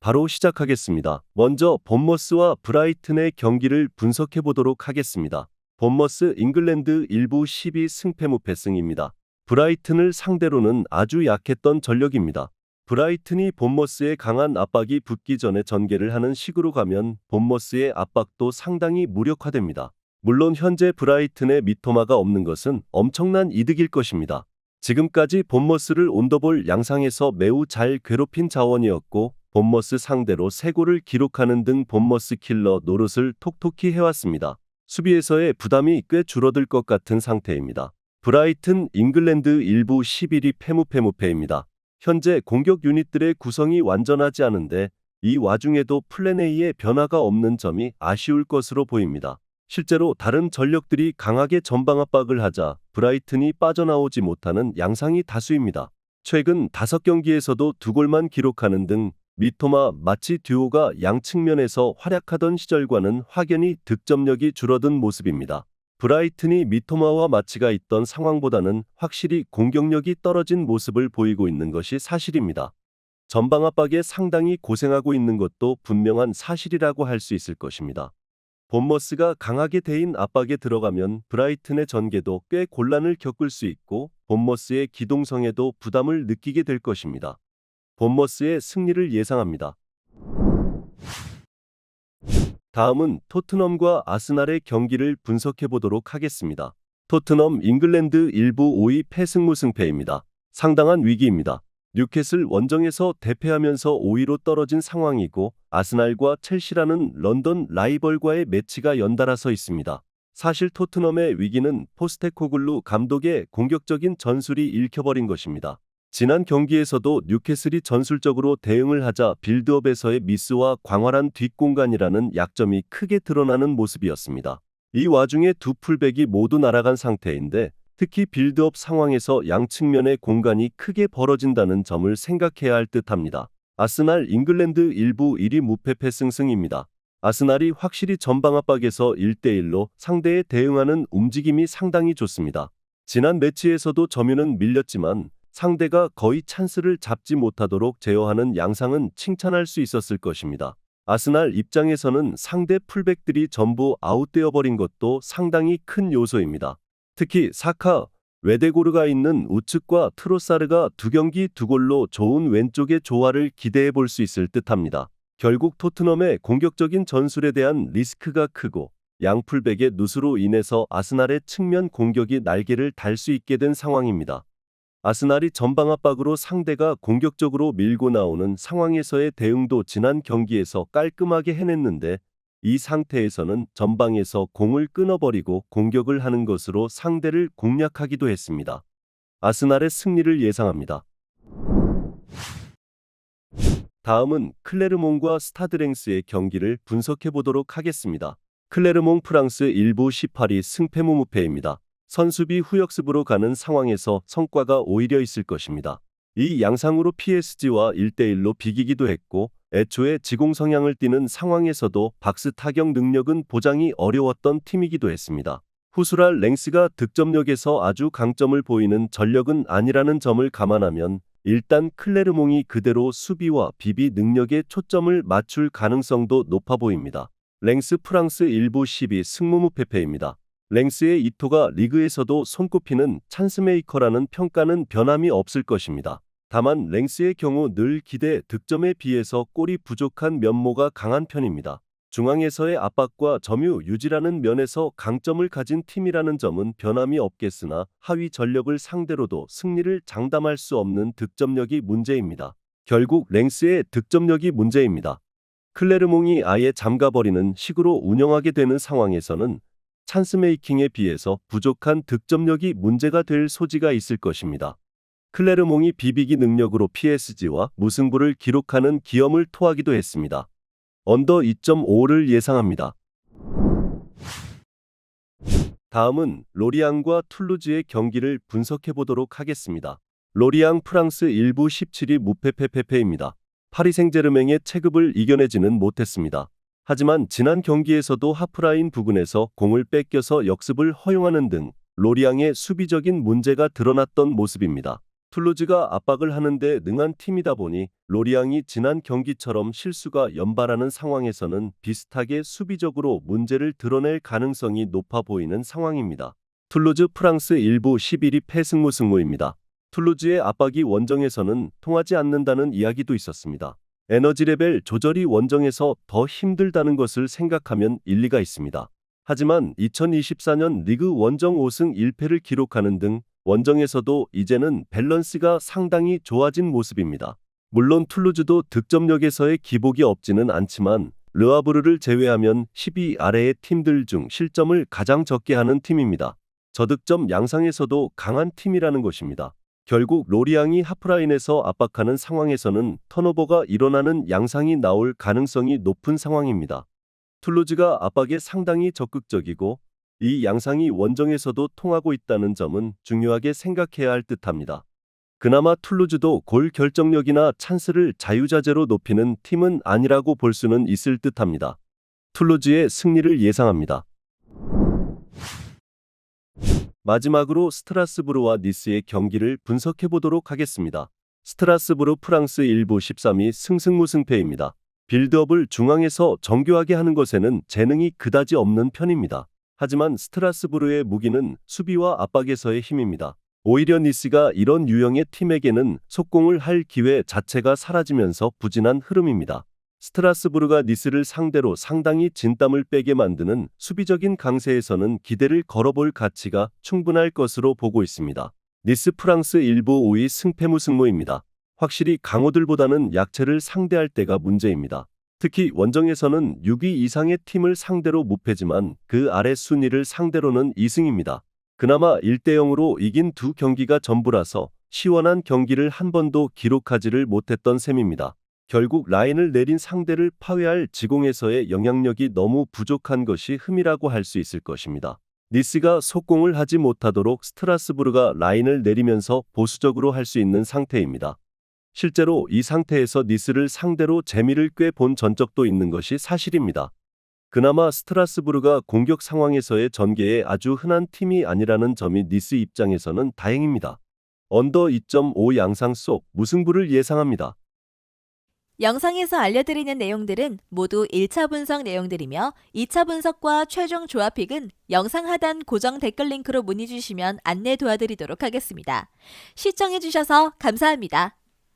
바로 시작하겠습니다. 먼저 본머스와 브라이튼의 경기를 분석해 보도록 하겠습니다. 본머스 잉글랜드 1부 12승 패무패승입니다. 브라이튼을 상대로는 아주 약했던 전력입니다. 브라이튼이 본머스의 강한 압박이 붙기 전에 전개를 하는 식으로 가면 본머스의 압박도 상당히 무력화됩니다. 물론 현재 브라이튼의 미토마가 없는 것은 엄청난 이득일 것입니다. 지금까지 본머스를 온더볼 양상에서 매우 잘 괴롭힌 자원이었고 본머스 상대로 3골을 기록하는 등 본머스 킬러 노릇을 톡톡히 해왔습니다. 수비에서의 부담이 꽤 줄어들 것 같은 상태입니다. 브라이튼 잉글랜드 1부 11위 패무패입니다. 현재 공격 유닛들의 구성이 완전하지 않은데 이 와중에도 플랜 A의 변화가 없는 점이 아쉬울 것으로 보입니다. 실제로 다른 전력들이 강하게 전방 압박을 하자 브라이튼이 빠져나오지 못하는 양상이 다수입니다. 최근 5경기에서도 2골만 기록하는 등 미토마 마치 듀오가 양 측면에서 활약하던 시절과는 확연히 득점력이 줄어든 모습입니다. 브라이튼이 미토마와 마치가 있던 상황보다는 확실히 공격력이 떨어진 모습을 보이고 있는 것이 사실입니다. 전방 압박에 상당히 고생하고 있는 것도 분명한 사실이라고 할 수 있을 것입니다. 본머스가 강하게 대인 압박에 들어가면 브라이튼의 전개도 꽤 곤란을 겪을 수 있고 본머스의 기동성에도 부담을 느끼게 될 것입니다. 본머스의 승리를 예상합니다. 다음은 토트넘과 아스날의 경기를 분석해 보도록 하겠습니다. 토트넘 잉글랜드 1부 5위 패승무승패입니다. 상당한 위기입니다. 뉴캐슬 원정에서 대패하면서 5위로 떨어진 상황이고 아스날과 첼시라는 런던 라이벌과의 매치가 연달아서 있습니다. 사실 토트넘의 위기는 포스테코글루 감독의 공격적인 전술이 읽혀버린 것입니다. 지난 경기에서도 뉴캐슬이 전술적으로 대응을 하자 빌드업에서의 미스와 광활한 뒷공간이라는 약점이 크게 드러나는 모습이었습니다. 이 와중에 두 풀백이 모두 날아간 상태인데 특히 빌드업 상황에서 양 측면의 공간이 크게 벌어진다는 점을 생각해야 할 듯합니다. 아스날 잉글랜드 1부 1위 무패패승승입니다. 아스날이 확실히 전방 압박에서 1대1로 상대에 대응하는 움직임이 상당히 좋습니다. 지난 매치에서도 점유는 밀렸지만 상대가 거의 찬스를 잡지 못하도록 제어하는 양상은 칭찬할 수 있었을 것입니다. 아스날 입장에서는 상대 풀백들이 전부 아웃되어 버린 것도 상당히 큰 요소입니다. 특히 사카, 웨데고르가 있는 우측과 트로사르가 2경기 2골로 좋은 왼쪽의 조화를 기대해 볼 수 있을 듯합니다. 결국 토트넘의 공격적인 전술에 대한 리스크가 크고 양 풀백의 누수로 인해서 아스날의 측면 공격이 날개를 달 수 있게 된 상황입니다. 아스날이 전방 압박으로 상대가 공격적으로 밀고 나오는 상황에서의 대응도 지난 경기에서 깔끔하게 해냈는데 이 상태에서는 전방에서 공을 끊어버리고 공격을 하는 것으로 상대를 공략하기도 했습니다. 아스날의 승리를 예상합니다. 다음은 클레르몽과 스타드랭스의 경기를 분석해 보도록 하겠습니다. 클레르몽 프랑스 1부 18위 승패무무패입니다. 선수비 후역습으로 가는 상황에서 성과가 오히려 있을 것입니다. 이 양상으로 PSG와 1대1로 비기기도 했고 애초에 지공 성향을 띠는 상황에서도 박스 타격 능력은 보장이 어려웠던 팀이기도 했습니다. 후스랄 랭스가 득점력에서 아주 강점을 보이는 전력은 아니라는 점을 감안하면 일단 클레르몽이 그대로 수비와 비비 능력에 초점을 맞출 가능성도 높아 보입니다. 랭스 프랑스 1부 12 승무무패패입니다. 랭스의 이토가 리그에서도 손꼽히는 찬스메이커라는 평가는 변함이 없을 것입니다. 다만 랭스의 경우 늘 기대 득점에 비해서 골이 부족한 면모가 강한 편입니다. 중앙에서의 압박과 점유 유지라는 면에서 강점을 가진 팀이라는 점은 변함이 없겠으나 하위 전력을 상대로도 승리를 장담할 수 없는 득점력이 문제입니다. 결국 랭스의 득점력이 문제입니다. 클레르몽이 아예 잠가버리는 식으로 운영하게 되는 상황에서는 찬스메이킹에 비해서 부족한 득점력이 문제가 될 소지가 있을 것입니다. 클레르몽이 비비기 능력으로 PSG와 무승부를 기록하는 기염을 토하기도 했습니다. 언더 2.5를 예상합니다. 다음은 로리앙과 툴루즈의 경기를 분석해 보도록 하겠습니다. 로리앙 프랑스 1부 17위 무패패패입니다. 파리 생제르맹의 체급을 이겨내지는 못했습니다. 하지만 지난 경기에서도 하프라인 부근에서 공을 뺏겨서 역습을 허용하는 등 로리앙의 수비적인 문제가 드러났던 모습입니다. 툴루즈가 압박을 하는데 능한 팀이다 보니 로리앙이 지난 경기처럼 실수가 연발하는 상황에서는 비슷하게 수비적으로 문제를 드러낼 가능성이 높아 보이는 상황입니다. 툴루즈 프랑스 일부 11위 패승무 승무입니다. 툴루즈의 압박이 원정에서는 통하지 않는다는 이야기도 있었습니다. 에너지 레벨 조절이 원정에서 더 힘들다는 것을 생각하면 일리가 있습니다. 하지만 2024년 리그 원정 5승 1패를 기록하는 등 원정에서도 이제는 밸런스가 상당히 좋아진 모습입니다. 물론 툴루즈도 득점력에서의 기복이 없지는 않지만 르아브르를 제외하면 10위 아래의 팀들 중 실점을 가장 적게 하는 팀입니다. 저득점 양상에서도 강한 팀이라는 것입니다. 결국 로리앙이 하프라인에서 압박하는 상황에서는 턴오버가 일어나는 양상이 나올 가능성이 높은 상황입니다. 툴루즈가 압박에 상당히 적극적이고 이 양상이 원정에서도 통하고 있다는 점은 중요하게 생각해야 할 듯합니다. 그나마 툴루즈도 골 결정력이나 찬스를 자유자재로 높이는 팀은 아니라고 볼 수는 있을 듯합니다. 툴루즈의 승리를 예상합니다. 마지막으로 스트라스부르와 니스의 경기를 분석해 보도록 하겠습니다. 스트라스부르 프랑스 일부 13위 승승무승패입니다. 빌드업을 중앙에서 정교하게 하는 것에는 재능이 그다지 없는 편입니다. 하지만 스트라스부르의 무기는 수비와 압박에서의 힘입니다. 오히려 니스가 이런 유형의 팀에게는 속공을 할 기회 자체가 사라지면서 부진한 흐름입니다. 스트라스부르가 니스를 상대로 상당히 진땀을 빼게 만드는 수비적인 강세에서는 기대를 걸어볼 가치가 충분할 것으로 보고 있습니다. 니스 프랑스 일부 5위 승패무승무입니다. 확실히 강호들보다는 약체를 상대할 때가 문제입니다. 특히 원정에서는 6위 이상의 팀을 상대로 무패지만 그 아래 순위를 상대로는 2승입니다. 그나마 1대0으로 이긴 두 경기가 전부라서 시원한 경기를 한 번도 기록하지를 못했던 셈입니다. 결국 라인을 내린 상대를 파괴할 지공에서의 영향력이 너무 부족한 것이 흠이라고 할 수 있을 것입니다. 니스가 속공을 하지 못하도록 스트라스부르가 라인을 내리면서 보수적으로 할 수 있는 상태입니다. 실제로 이 상태에서 니스를 상대로 재미를 꽤 본 전적도 있는 것이 사실입니다. 그나마 스트라스부르가 공격 상황에서의 전개에 아주 흔한 팀이 아니라는 점이 니스 입장에서는 다행입니다. 언더 2.5 양상 속 무승부를 예상합니다. 영상에서 알려드리는 내용들은 모두 1차 분석 내용들이며 2차 분석과 최종 조합픽은 영상 하단 고정 댓글 링크로 문의 주시면 안내 도와드리도록 하겠습니다. 시청해주셔서 감사합니다.